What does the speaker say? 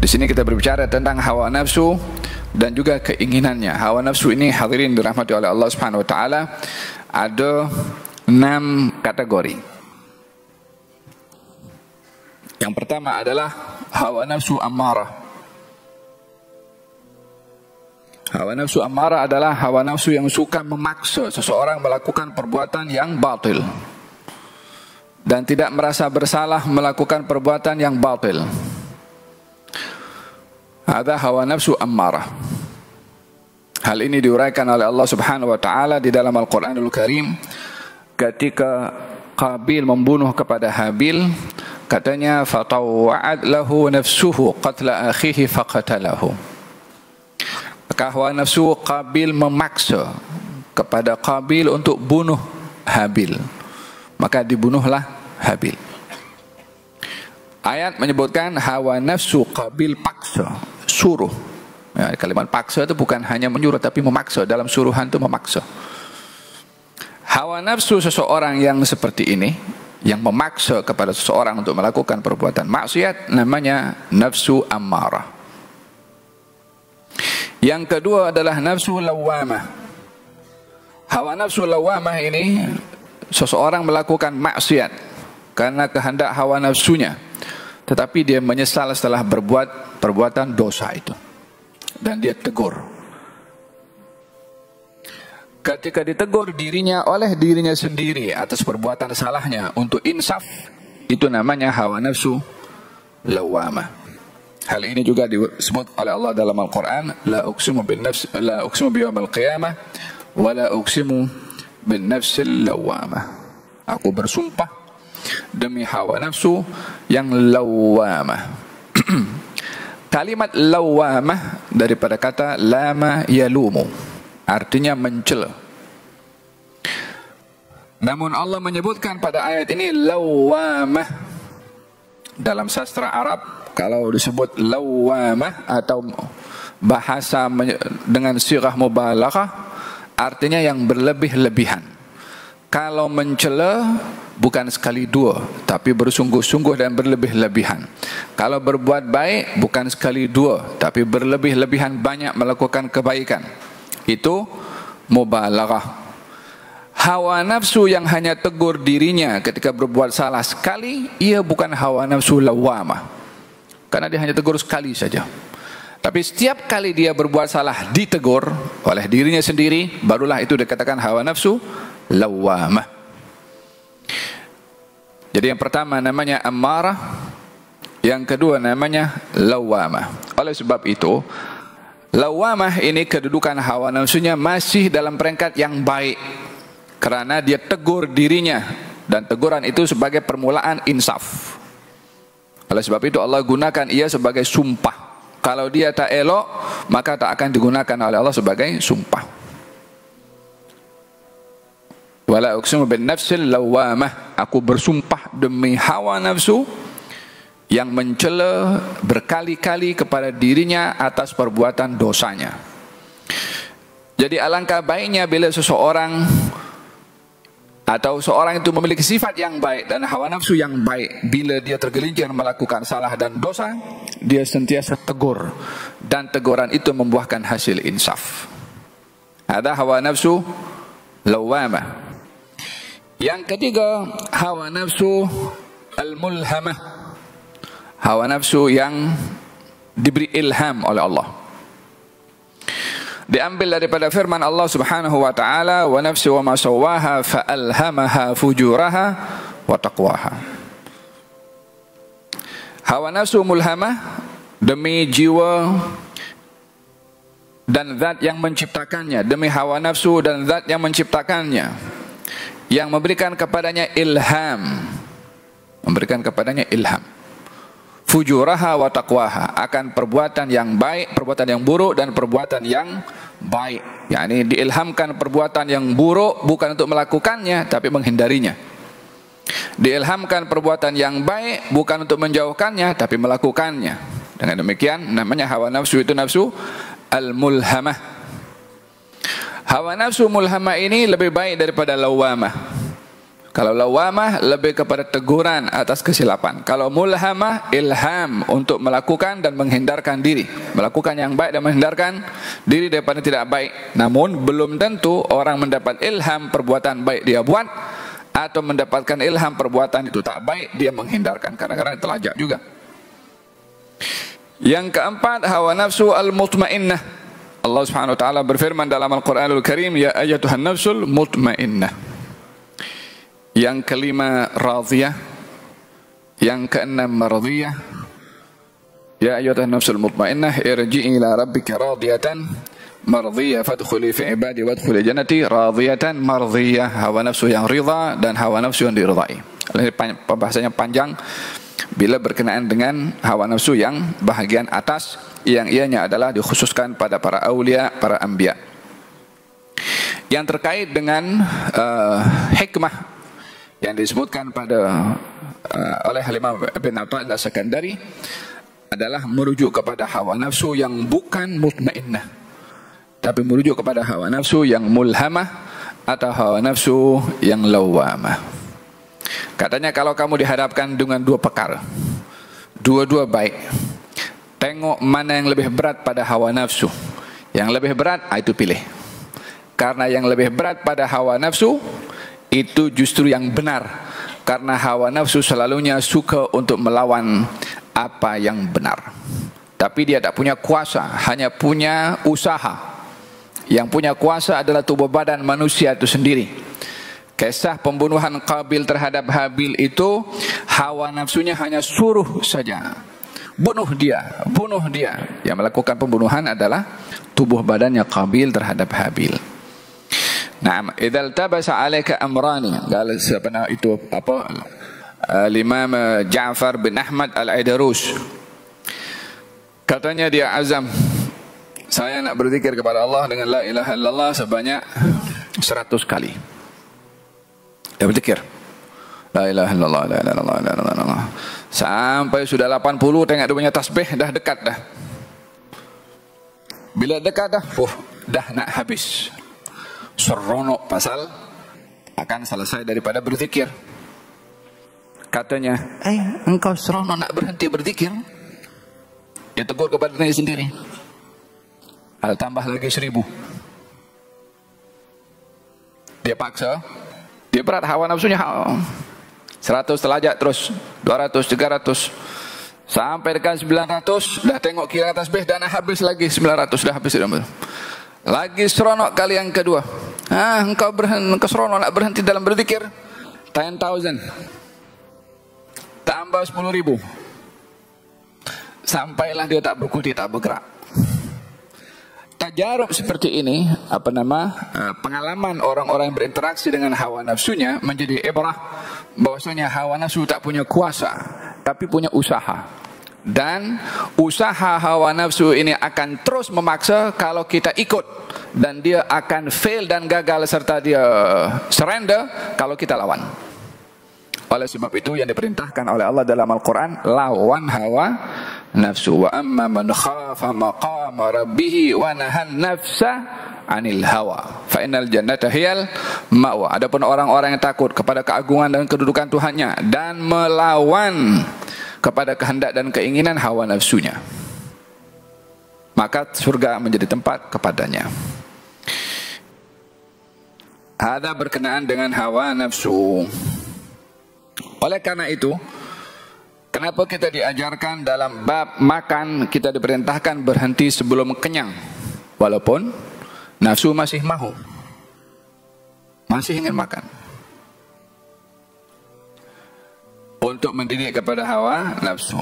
Di sini kita berbicara tentang hawa nafsu dan juga keinginannya. Hawa nafsu ini hadirin dirahmati oleh Allah Subhanahu wa taala ada 6 kategori. Yang pertama adalah hawa nafsu ammarah. Hawa nafsu ammarah adalah hawa nafsu yang suka memaksa seseorang melakukan perbuatan yang batil dan tidak merasa bersalah melakukan perbuatan yang batil. Ada hawa nafsu ammarah. Hal ini diuraikan oleh Allah Subhanahu wa taala di dalam Al-Qur'anul Karim ketika Qabil membunuh kepada Habil, katanya fatawa'at lahu nafsuhu qatla akhihi faqatalahu. Maka hawa nafsu Qabil memaksa kepada Qabil untuk bunuh Habil, maka dibunuhlah Habil. Ayat menyebutkan hawa nafsu Qabil paksa, suruh. Ya, kalimat paksa itu bukan hanya menyuruh tapi memaksa. Dalam suruhan itu memaksa. Hawa nafsu seseorang yang seperti ini, yang memaksa kepada seseorang untuk melakukan perbuatan maksiat, namanya nafsu ammarah. Yang kedua adalah nafsu lawamah. Hawa nafsu lawamah ini seseorang melakukan maksiat karena kehendak hawa nafsunya, tetapi dia menyesal setelah berbuat perbuatan dosa itu dan dia tegur. Ketika ditegur dirinya oleh dirinya sendiri atas perbuatan salahnya untuk insaf, itu namanya hawa nafsu lawamah. Hal ini juga disebut oleh Allah dalam Al-Quran, la uqsimu bin nafs, la uqsimu biyawmil qiyamah wa la uqsimu bin nafsil lawamah. Aku bersumpah demi hawa nafsu yang lawamah. Kalimat lawamah daripada kata lama yalumu, artinya mencela. Namun Allah menyebutkan pada ayat ini lawamah. Dalam sastra Arab, kalau disebut lawamah atau bahasa dengan sirah mubalaghah, artinya yang berlebih-lebihan. Kalau mencela bukan sekali dua, tapi bersungguh-sungguh dan berlebih-lebihan. Kalau berbuat baik bukan sekali dua, tapi berlebih-lebihan banyak melakukan kebaikan. Itu mubalaghah. Hawa nafsu yang hanya tegur dirinya ketika berbuat salah sekali, ia bukan hawa nafsu lawamah, karena dia hanya tegur sekali saja. Tapi setiap kali dia berbuat salah ditegur oleh dirinya sendiri, barulah itu dikatakan hawa nafsu lawamah. Jadi yang pertama namanya ammarah, yang kedua namanya lawamah. Oleh sebab itu, lawamah ini kedudukan hawa nafsunya masih dalam peringkat yang baik, karena dia tegur dirinya dan teguran itu sebagai permulaan insaf. Oleh sebab itu Allah gunakan ia sebagai sumpah. Kalau dia tak elok, maka tak akan digunakan oleh Allah sebagai sumpah. Wala uqsimu bin nafsil lawamah. Aku bersumpah demi hawa nafsu yang mencela berkali-kali kepada dirinya atas perbuatan dosanya. Jadi alangkah baiknya bila seseorang atau seorang itu memiliki sifat yang baik dan hawa nafsu yang baik, bila dia tergelincir melakukan salah dan dosa, dia sentiasa tegur, dan teguran itu membuahkan hasil insaf. Ada hawa nafsu lawamah. Yang ketiga, hawa nafsu al-mulhamah. Hawa nafsu yang diberi ilham oleh Allah. Diambil daripada firman Allah Subhanahu wa taala, wa nafsi wa ma sawaha fa alhamaha fujuraha wa taqwaha. Hawa nafsu mulhamah, demi jiwa dan zat yang menciptakannya, demi hawa nafsu dan zat yang menciptakannya, yang memberikan kepadanya ilham, memberikan kepadanya ilham. Fujuraha wa taqwaha, akan perbuatan yang baik, perbuatan yang buruk, dan perbuatan yang baik. Yani diilhamkan perbuatan yang buruk bukan untuk melakukannya, tapi menghindarinya. Diilhamkan perbuatan yang baik bukan untuk menjauhkannya, tapi melakukannya. Dengan demikian namanya hawa nafsu itu nafsu al-mulhamah. Hawa nafsu mulhamah ini lebih baik daripada lawamah. Kalau lawamah lebih kepada teguran atas kesilapan. Kalau mulhamah, ilham untuk melakukan dan menghindarkan diri. Melakukan yang baik dan menghindarkan diri daripada tidak baik. Namun belum tentu orang mendapat ilham perbuatan baik dia buat, atau mendapatkan ilham perbuatan itu tak baik dia menghindarkan. Kadang-kadang terlajak juga. Yang keempat, hawa nafsu al-mutmainnah. Allah Subhanahu wa taala berfirman dalam Al-Qur'anul Karim, ya ayyatuhan nafsul mutmainnah. Yang kelima, radhiyah. Yang keenam, mardhiyah. Ya ayyatuhan nafsul mutmainnah, irji'i ila rabbika radiyatan mardhiyah fadkhuli fi ibadi wadkhuli jannati radhiyatan mardhiyah. Hawa nafsu yang ridha dan hawa nafsu yang diridhai. Ini pembahasannya panjang bila berkenaan dengan hawa nafsu yang bahagian atas, yang ianya adalah dikhususkan pada para aulia, para anbiya. Yang terkait dengan hikmah yang disebutkan oleh Imam Ibn Athaillah As-Sakandari adalah merujuk kepada hawa nafsu yang bukan mutmainnah, tapi merujuk kepada hawa nafsu yang mulhamah atau hawa nafsu yang lawamah. Katanya kalau kamu dihadapkan dengan dua perkara, dua-dua baik, tengok mana yang lebih berat pada hawa nafsu. Yang lebih berat, itu pilih. Karena yang lebih berat pada hawa nafsu itu justru yang benar, karena hawa nafsu selalunya suka untuk melawan apa yang benar, tapi dia tak punya kuasa, hanya punya usaha. Yang punya kuasa adalah tubuh badan manusia itu sendiri. Kisah pembunuhan Qabil terhadap Habil itu, hawa nafsunya hanya suruh saja, bunuh dia, bunuh dia. Yang melakukan pembunuhan adalah tubuh badannya Qabil terhadap Habil. Naam, idzal tabasa 'alaika amrani. Kalau siapa itu apa? Imam Ja'far bin Ahmad Al-Aidarus. Katanya dia azam, saya nak berzikir kepada Allah dengan la ilaha illallah sebanyak 100 kali. Dia berzikir la ilaha illallah, la ilaha illallah, la ilaha illallah. Sampai sudah 80, tengok dia punya tasbih dah dekat dah. Bila dekat dah, dah nak habis. Seronok pasal akan selesai daripada berzikir. Katanya, engkau seronok nak berhenti berzikir? Dia tegur kepada diri sendiri. Ada tambah lagi 1000. Dia paksa. Dia berat hawa nafsunya. 100 telajak terus, 200, 300. Sampai dekat 900, dah tengok kira tasbih dan habis lagi 900, dah habis. Lagi seronok kali yang kedua. Engkau seronok nak berhenti dalam berzikir? 10,000. Tambah 10,000. Sampailah dia tak berkutik, tak bergerak. Tajarub seperti ini, pengalaman orang-orang yang berinteraksi dengan hawa nafsunya menjadi ibrah bahwasanya hawa nafsu tak punya kuasa, tapi punya usaha. Dan usaha hawa nafsu ini akan terus memaksa kalau kita ikut, dan dia akan fail dan gagal serta dia surrender kalau kita lawan. Oleh sebab itu yang diperintahkan oleh Allah dalam Al-Quran, lawan hawa nafsu. Wa amma man khafa maqama rabbih wa nahan nafsa anil hawa fa innal jannata hiyal ma'wa. Adapun orang-orang yang takut kepada keagungan dan kedudukan Tuhannya dan melawan kepada kehendak dan keinginan hawa nafsunya, maka surga menjadi tempat kepadanya. Ada berkenaan dengan hawa nafsu. Oleh karena itu, kenapa kita diajarkan dalam bab makan, kita diperintahkan berhenti sebelum kenyang, walaupun nafsu masih mahu, masih ingin makan, untuk mendidik kepada hawa nafsu.